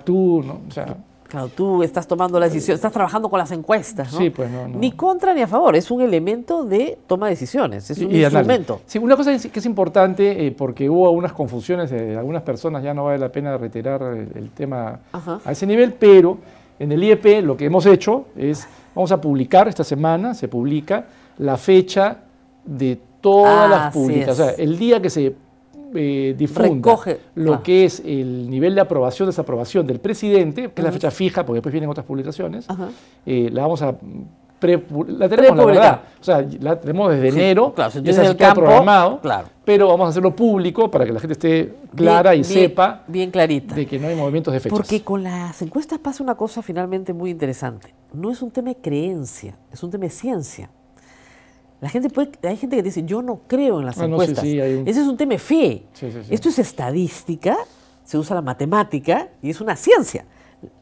tú, ¿no? O sea, Claro, tú estás tomando la decisión, estás trabajando con las encuestas, ¿no? Sí, pues, no. Ni contra ni a favor, es un elemento de toma de decisiones, es un y análisis. instrumento. Sí, una cosa que es importante, porque hubo algunas confusiones de algunas personas, ya no vale la pena reiterar el tema Ajá. a ese nivel, pero en el IEP lo que hemos hecho es, vamos a publicar esta semana, se publica la fecha de todas las Así publicaciones. O sea, es. el día que se difunda Recoge, lo claro. que es el nivel de aprobación, desaprobación del presidente, que es la fecha fija, porque después vienen otras publicaciones, Ajá. la vamos a... la tenemos, la Prepublicar. verdad. O sea, la tenemos desde Sí, enero, claro, si ya tienes está el todo campo, programado, claro. pero vamos a hacerlo público para que la gente esté clara y sepa bien clarita. de que no hay movimientos de fechas. Porque con las encuestas pasa una cosa finalmente muy interesante. No es un tema de creencia, es un tema de ciencia. La gente hay gente que dice, yo no creo en las Ah, no, encuestas. sí, hay Ese es un tema de fe. Sí, sí, sí. Esto es estadística, se usa la matemática y es una ciencia.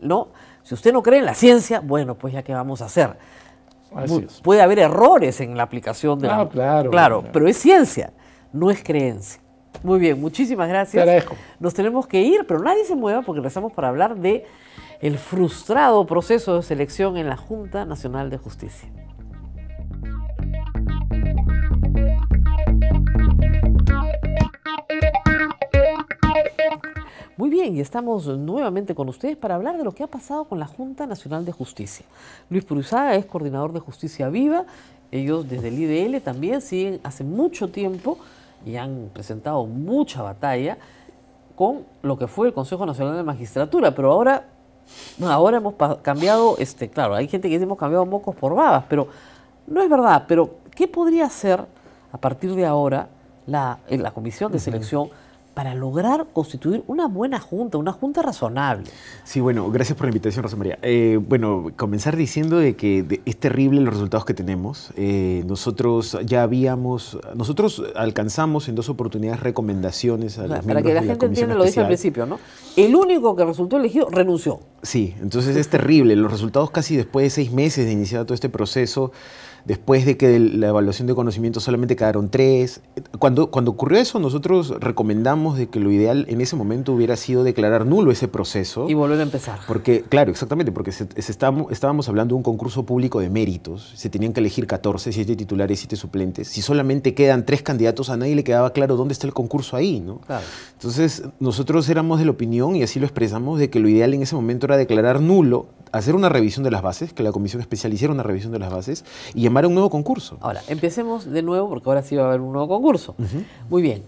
¿No? Si usted no cree en la ciencia, bueno, pues ya qué vamos a hacer. Así es. Puede haber errores en la aplicación de la... Claro. pero es ciencia, no es creencia. Muy bien, muchísimas gracias. Te agradezco. Nos tenemos que ir, pero nadie se mueva porque regresamos para hablar de el frustrado proceso de selección en la Junta Nacional de Justicia. Muy bien, y estamos nuevamente con ustedes para hablar de lo que ha pasado con la Junta Nacional de Justicia. Luis Purruzaga es coordinador de Justicia Viva. Ellos desde el IDL también siguen hace mucho tiempo y han presentado mucha batalla con lo que fue el Consejo Nacional de Magistratura, pero ahora hemos cambiado, claro, hay gente que dice hemos cambiado mocos por babas, pero no es verdad. Pero ¿qué podría hacer a partir de ahora la Comisión de Selección para lograr constituir una buena junta, una junta razonable? Sí, bueno, gracias por la invitación, Rosa María. Bueno, comenzar diciendo de que es terrible los resultados que tenemos. Nosotros alcanzamos en 2 oportunidades recomendaciones a los Para que la gente entienda, lo dije al principio, ¿no? El único que resultó elegido renunció. Sí, entonces es terrible. Los resultados casi después de 6 meses de iniciado todo este proceso, después de que la evaluación de conocimiento solamente quedaron 3. Cuando ocurrió eso, nosotros recomendamos de que lo ideal en ese momento hubiera sido declarar nulo ese proceso. Y volver a empezar. Porque, claro, exactamente, porque estábamos hablando de un concurso público de méritos. Se tenían que elegir 14, 7 titulares, 7 suplentes. Si solamente quedan 3 candidatos, a nadie le quedaba claro dónde está el concurso ahí, ¿no? Claro. Entonces, nosotros éramos de la opinión, y así lo expresamos, de que lo ideal en ese momento era declarar nulo, hacer una revisión de las bases, que la comisión especial hiciera una revisión de las bases y llamar a un nuevo concurso. Ahora, empecemos de nuevo porque ahora sí va a haber un nuevo concurso. Muy bien.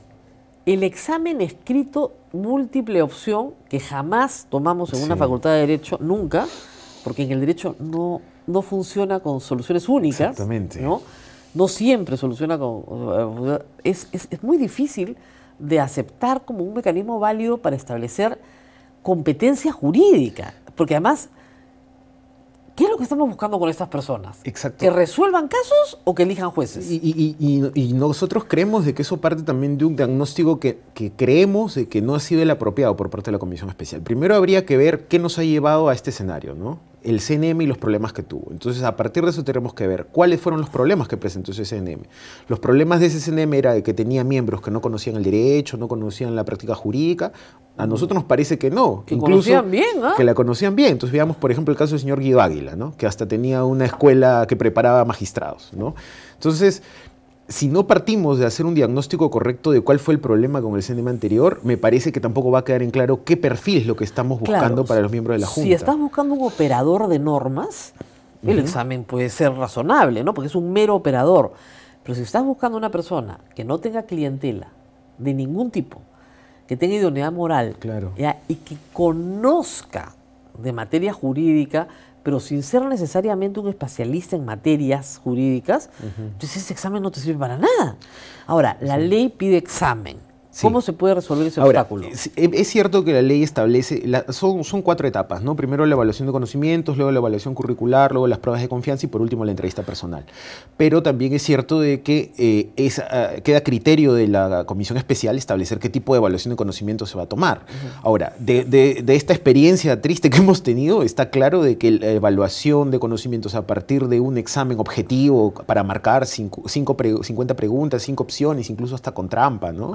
El examen escrito múltiple opción, que jamás tomamos en una facultad de Derecho, nunca, porque en el Derecho no funciona con soluciones únicas. Exactamente. No siempre soluciona con... Es muy difícil de aceptar como un mecanismo válido para establecer competencia jurídica, porque además... ¿Qué es lo que estamos buscando con estas personas? Exacto. ¿Que resuelvan casos o que elijan jueces? Y nosotros creemos de que eso parte también de un diagnóstico que creemos de que no ha sido el apropiado por parte de la Comisión Especial. Primero habría que ver qué nos ha llevado a este escenario, ¿no? El CNM y los problemas que tuvo. Entonces, a partir de eso tenemos que ver cuáles fueron los problemas que presentó ese CNM. Los problemas de ese CNM era de que tenía miembros que no conocían el derecho, no conocían la práctica jurídica. A nosotros nos parece que no. Que incluso conocían bien, ¿ah? Que la conocían bien. Entonces, veamos, por ejemplo, el caso del señor Guido Águila, ¿no? Que hasta tenía una escuela que preparaba magistrados, ¿no? Entonces, si no partimos de hacer un diagnóstico correcto de cuál fue el problema con el CNM anterior, me parece que tampoco va a quedar en claro qué perfil es lo que estamos buscando para los miembros de la Junta. Si estás buscando un operador de normas, el examen puede ser razonable, ¿no? Porque es un mero operador. Pero si estás buscando una persona que no tenga clientela de ningún tipo, que tenga idoneidad moral, Claro. ¿ya? Y que conozca de materia jurídica, pero sin ser necesariamente un especialista en materias jurídicas, entonces ese examen no te sirve para nada. Ahora, la ley pide examen. ¿Cómo se puede resolver ese obstáculo? Es cierto que la ley establece, son 4 etapas, ¿no? Primero la evaluación de conocimientos, luego la evaluación curricular, luego las pruebas de confianza y por último la entrevista personal. Pero también es cierto de que queda criterio de la comisión especial establecer qué tipo de evaluación de conocimientos se va a tomar. Ahora, de esta experiencia triste que hemos tenido, está claro de que la evaluación de conocimientos a partir de un examen objetivo para marcar 50 preguntas, 5 opciones, incluso hasta con trampa, ¿no?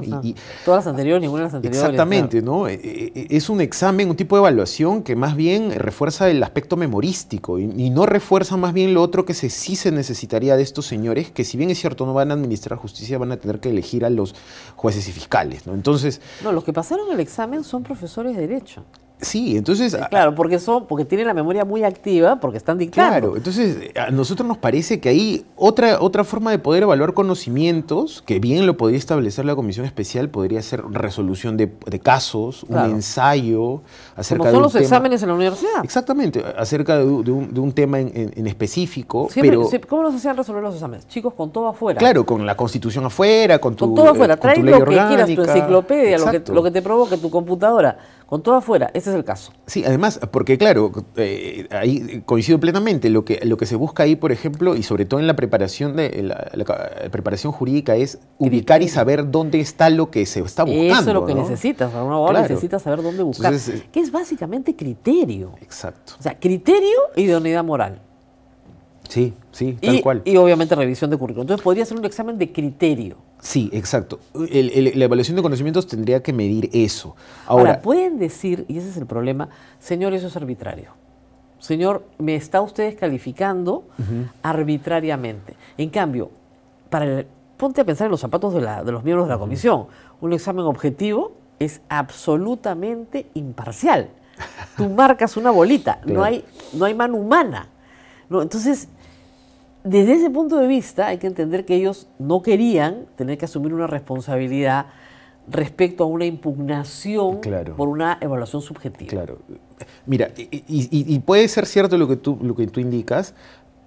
Todas las anteriores, ninguna de las anteriores. Exactamente, claro. ¿No? Es un examen, un tipo de evaluación que más bien refuerza el aspecto memorístico y no refuerza más bien lo otro que sí se necesitaría de estos señores, que si bien es cierto no van a administrar justicia, van a tener que elegir a los jueces y fiscales, ¿no? Entonces... No, los que pasaron el examen son profesores de Derecho. Sí, entonces... Claro, porque tienen la memoria muy activa, porque están dictando. Claro, entonces a nosotros nos parece que hay otra forma de poder evaluar conocimientos, que bien lo podría establecer la comisión especial, podría ser resolución de casos, un ensayo acerca como son los tema. Exámenes en la universidad. Exactamente, acerca de un tema en específico. ¿Cómo nos hacían resolver los exámenes? Chicos, con todo afuera. Claro, con la Constitución afuera, con todo afuera. Trae tu ley lo que quieras, tu enciclopedia, lo que te provoque tu computadora. Con todo afuera, ese es el caso. Sí, además, porque claro, ahí coincido plenamente, lo que se busca ahí, por ejemplo, y sobre todo en la preparación la preparación jurídica es ubicar y saber dónde está lo que se está buscando. Eso es lo que necesitas, para un abogado necesita saber dónde buscar, que es básicamente criterio. Exacto. O sea, criterio y idoneidad moral. Sí, tal cual. Y obviamente revisión de currículum. Entonces podría ser un examen de criterio. Sí, exacto. La evaluación de conocimientos tendría que medir eso. Ahora, pueden decir, y ese es el problema, señor, eso es arbitrario. Señor, me está usted descalificando arbitrariamente. En cambio, ponte a pensar en los zapatos de los miembros de la comisión. Un examen objetivo es absolutamente imparcial. Tú marcas una bolita, claro. no hay mano humana. No, entonces, desde ese punto de vista hay que entender que ellos no querían tener que asumir una responsabilidad respecto a una impugnación por una evaluación subjetiva. Claro. Mira, y puede ser cierto lo que tú indicas,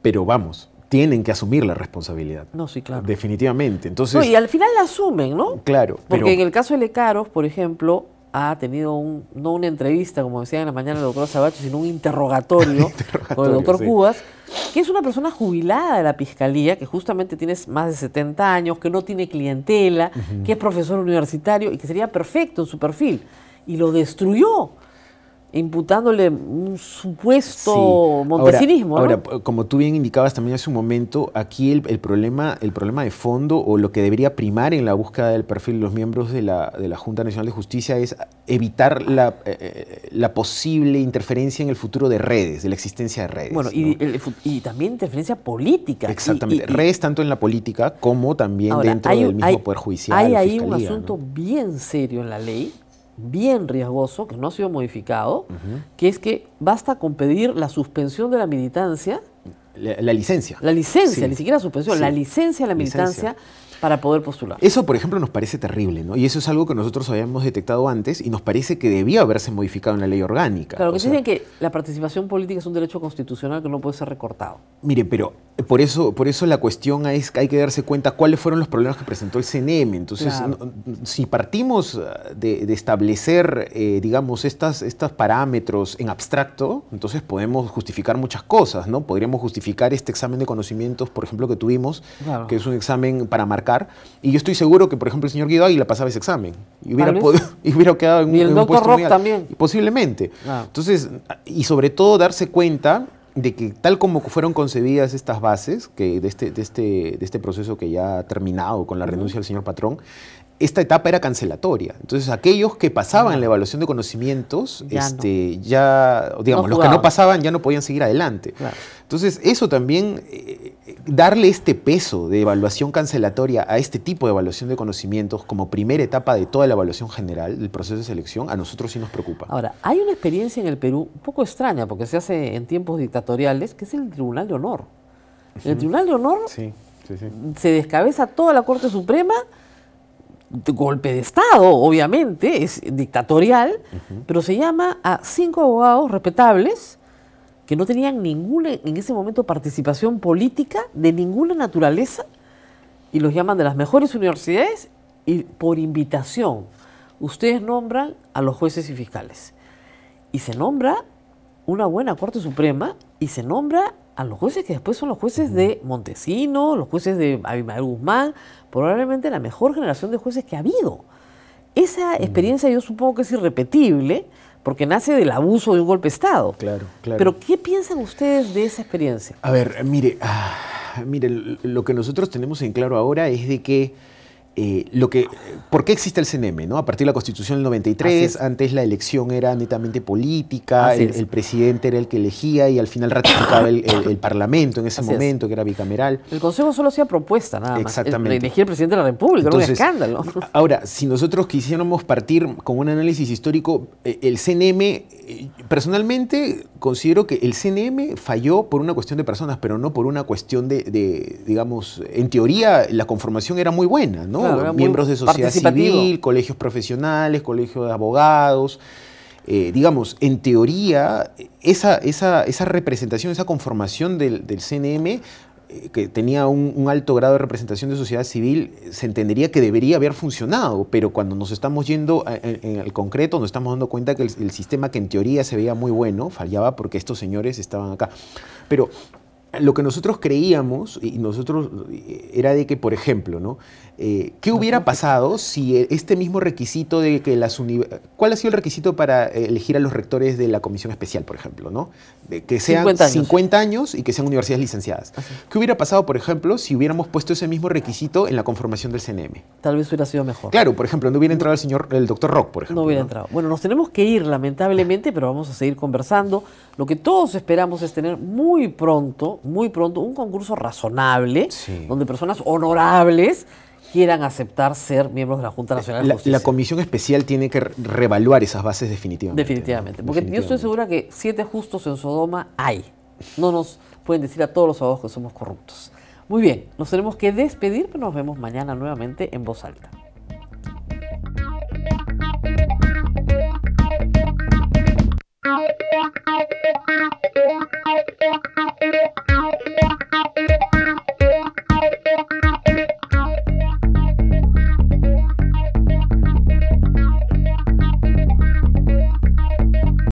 pero vamos, tienen que asumir la responsabilidad. No, sí, claro. Definitivamente. Entonces, y al final la asumen, ¿no? Claro. Porque en el caso de Lecaros, por ejemplo, ha tenido no una entrevista, como decía en la mañana el doctor Sabacho, sino un interrogatorio con el doctor Cubas, que es una persona jubilada de la Fiscalía, que justamente tiene más de 70 años, que no tiene clientela, que es profesor universitario y que sería perfecto en su perfil. Y lo destruyó, imputándole un supuesto montesinismo. Ahora, como tú bien indicabas también hace un momento, aquí el problema de fondo o lo que debería primar en la búsqueda del perfil de los miembros de la Junta Nacional de Justicia es evitar la posible interferencia en el futuro de redes, de la existencia de redes. Bueno, ¿no? y también interferencia política. Exactamente, redes tanto en la política como también dentro del mismo Poder Judicial. Hay ahí un asunto bien serio en la ley, bien riesgoso, que no ha sido modificado, que es que basta con pedir la suspensión de la militancia. La licencia. La licencia, ni siquiera suspensión, la licencia de la militancia para poder postular. Eso, por ejemplo, nos parece terrible, ¿no? Y eso es algo que nosotros habíamos detectado antes y nos parece que debía haberse modificado en la ley orgánica. Claro, que dicen que la participación política es un derecho constitucional que no puede ser recortado. Mire, pero por eso la cuestión es que hay que darse cuenta cuáles fueron los problemas que presentó el CNM. Entonces, si partimos de establecer, digamos, estos parámetros en abstracto, entonces podemos justificar muchas cosas, ¿no? Podríamos justificar este examen de conocimientos, por ejemplo, que tuvimos, que es un examen para marcar. Y yo estoy seguro que, por ejemplo, el señor Guido Águila pasaba ese examen y hubiera quedado en un puesto muy alto. También. Posiblemente. Entonces, y sobre todo darse cuenta de que tal como fueron concebidas estas bases, que de este proceso que ya ha terminado con la renuncia del señor patrón, esta etapa era cancelatoria. Entonces, aquellos que pasaban la evaluación de conocimientos, digamos, los que no pasaban ya no podían seguir adelante. Entonces, eso también, darle este peso de evaluación cancelatoria a este tipo de evaluación de conocimientos como primera etapa de toda la evaluación general del proceso de selección, a nosotros sí nos preocupa. Ahora, hay una experiencia en el Perú un poco extraña, porque se hace en tiempos dictatoriales, que es el Tribunal de Honor. En el Tribunal de Honor se descabeza toda la Corte Suprema, golpe de Estado, obviamente, es dictatorial, pero se llama a 5 abogados respetables que no tenían ninguna, en ese momento, participación política de ninguna naturaleza, y los llaman de las mejores universidades, y por invitación ustedes nombran a los jueces y fiscales. Y se nombra una buena Corte Suprema, y se nombra a los jueces que después son los jueces de Montesino, los jueces de Abimael Guzmán, probablemente la mejor generación de jueces que ha habido. Esa experiencia yo supongo que es irrepetible, porque nace del abuso de un golpe de Estado. Claro, claro. Pero ¿qué piensan ustedes de esa experiencia? A ver, mire, lo que nosotros tenemos en claro ahora es de que ¿por qué existe el CNM? ¿No? A partir de la Constitución del 93, antes la elección era netamente política, el presidente era el que elegía y al final ratificaba el Parlamento en ese momento, que era bicameral. El Consejo solo hacía propuesta, nada más. Exactamente. Elegía el presidente de la República, era un escándalo. Ahora, si nosotros quisiéramos partir con un análisis histórico, el CNM, personalmente considero que el CNM falló por una cuestión de personas, pero no por una cuestión digamos, en teoría la conformación era muy buena, ¿no? Claro, miembros de sociedad civil, colegios profesionales, colegios de abogados. Digamos, en teoría, esa representación, esa conformación del CNM, que tenía un alto grado de representación de sociedad civil, se entendería que debería haber funcionado, pero cuando nos estamos yendo en el concreto, nos estamos dando cuenta que el sistema que en teoría se veía muy bueno, fallaba porque estos señores estaban acá. Pero lo que nosotros creíamos, era de que, por ejemplo, ¿no? ¿Qué hubiera pasado si este mismo requisito de que ¿cuál ha sido el requisito para elegir a los rectores de la comisión especial, por ejemplo, ¿no? De que sean 50 años y que sean universidades licenciadas. ¿Qué hubiera pasado, por ejemplo, si hubiéramos puesto ese mismo requisito en la conformación del CNM? Tal vez hubiera sido mejor. Claro, por ejemplo, no hubiera entrado el doctor Rock, por ejemplo. No hubiera entrado. Bueno, nos tenemos que ir, lamentablemente, pero vamos a seguir conversando. Lo que todos esperamos es tener muy pronto, un concurso razonable, donde personas honorables quieran aceptar ser miembros de la Junta Nacional de Justicia. La comisión especial tiene que reevaluar esas bases definitivamente. Definitivamente, porque yo estoy segura que 7 justos en Sodoma hay. No nos pueden decir a todos los abogados que somos corruptos. Muy bien, nos tenemos que despedir, pero nos vemos mañana nuevamente en Voz Alta. Thank you.